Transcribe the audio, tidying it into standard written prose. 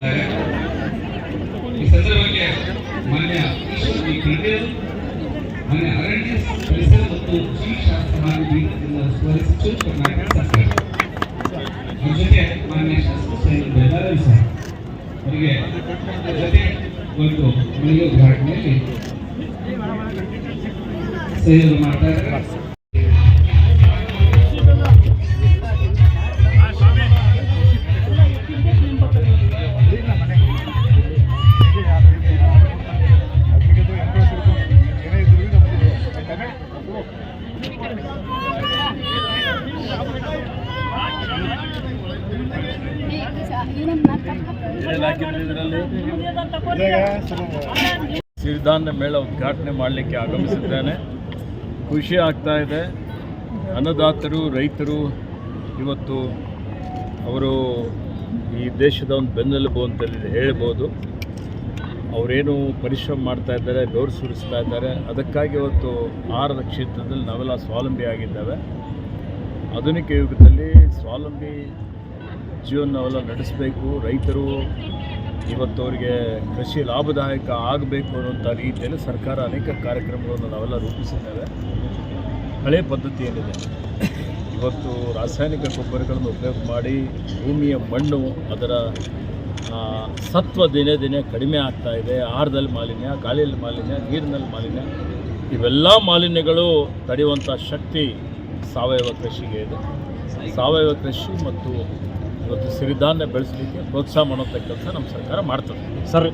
ಈ ಸಂದರ್ಭಕ್ಕೆ ಮಾನ್ಯ ಮಾನ್ಯ ಅರಣ್ಯ ಪರಿಸರ ಮತ್ತು ಜೀವಶಾಸ್ತ್ರ ಮಹಾವಿದ್ಯಾಲಯದಿಂದ ಸ್ಮರಿಸಿತು ಕರ್ನಾಟಕ ಸರ್ಕಾರ. ನಮ್ಮ ಜೊತೆ ಮಾನ್ಯ ಶಾಸಕ ಬೆಳ್ಳಾರಿ ಸರ್ ಅವರಿಗೆ ಜೊತೆ ಒಂದು ಮನೆಯ ಉದ್ಘಾಟನೆಯಲ್ಲಿ ಸಹಯೋಗ ಮಾಡ್ತಾ ಇದ್ದಾರೆ. ಸಿರಿಧಾನ್ಯ ಮೇಳ ಉದ್ಘಾಟನೆ ಮಾಡಲಿಕ್ಕೆ ಆಗಮಿಸಿದ್ದೇನೆ. ಖುಷಿ ಆಗ್ತಾ ಇದೆ. ಅನ್ನದಾತರು, ರೈತರು ಇವತ್ತು ಅವರು ಈ ದೇಶದ ಒಂದು ಬೆನ್ನೆಲುಬು ಅಂತೇಳಿ ಹೇಳ್ಬೋದು. ಅವರೇನು ಪರಿಶ್ರಮ ಮಾಡ್ತಾ ಇದ್ದಾರೆ, ಬೆವರು ಸುರಿಸ್ತಾ ಇದ್ದಾರೆ. ಅದಕ್ಕಾಗಿ ಇವತ್ತು ಆಹಾರದ ಕ್ಷೇತ್ರದಲ್ಲಿ ನಾವೆಲ್ಲ ಸ್ವಾವಲಂಬಿ ಆಗಿದ್ದೇವೆ. ಆಧುನಿಕ ಯುಗದಲ್ಲಿ ಸ್ವಾವಲಂಬಿ ಜೀವನ ನಾವೆಲ್ಲ ನಡೆಸಬೇಕು. ರೈತರು ಇವತ್ತು ಅವರಿಗೆ ಕೃಷಿ ಲಾಭದಾಯಕ ಆಗಬೇಕು ಅನ್ನುವಂಥ ರೀತಿಯಲ್ಲಿ ಸರ್ಕಾರ ಅನೇಕ ಕಾರ್ಯಕ್ರಮಗಳನ್ನು ನಾವೆಲ್ಲ ರೂಪಿಸಿದ್ದೇವೆ. ಹಳೆಯ ಪದ್ಧತಿ ಏನಿದೆ, ಇವತ್ತು ರಾಸಾಯನಿಕ ಗೊಬ್ಬರಗಳನ್ನು ಉಪಯೋಗ ಮಾಡಿ ಭೂಮಿಯ ಮಣ್ಣು ಅದರ ಸತ್ವ ದಿನೇ ದಿನೇ ಕಡಿಮೆ ಆಗ್ತಾ ಇದೆ. ಆಹಾರದಲ್ಲಿ ಮಾಲಿನ್ಯ, ಗಾಳಿಯಲ್ಲಿ ಮಾಲಿನ್ಯ, ನೀರಿನಲ್ಲಿ ಮಾಲಿನ್ಯ, ಇವೆಲ್ಲ ಮಾಲಿನ್ಯಗಳು ತಡೆಯುವಂಥ ಶಕ್ತಿ ಸಾವಯವ ಕೃಷಿಗೆ ಇದೆ. ಸಾವಯವ ಕೃಷಿ ಮತ್ತು ಇವತ್ತು ಸಿರಿಧಾನ್ಯ ಬೆಳೆಸಲಿಕ್ಕೆ ಪ್ರೋತ್ಸಾಹ ಮಾಡುವಂಥ ಕೆಲಸ ನಮ್ಮ ಸರ್ಕಾರ ಮಾಡ್ತದೆ. ಸರ್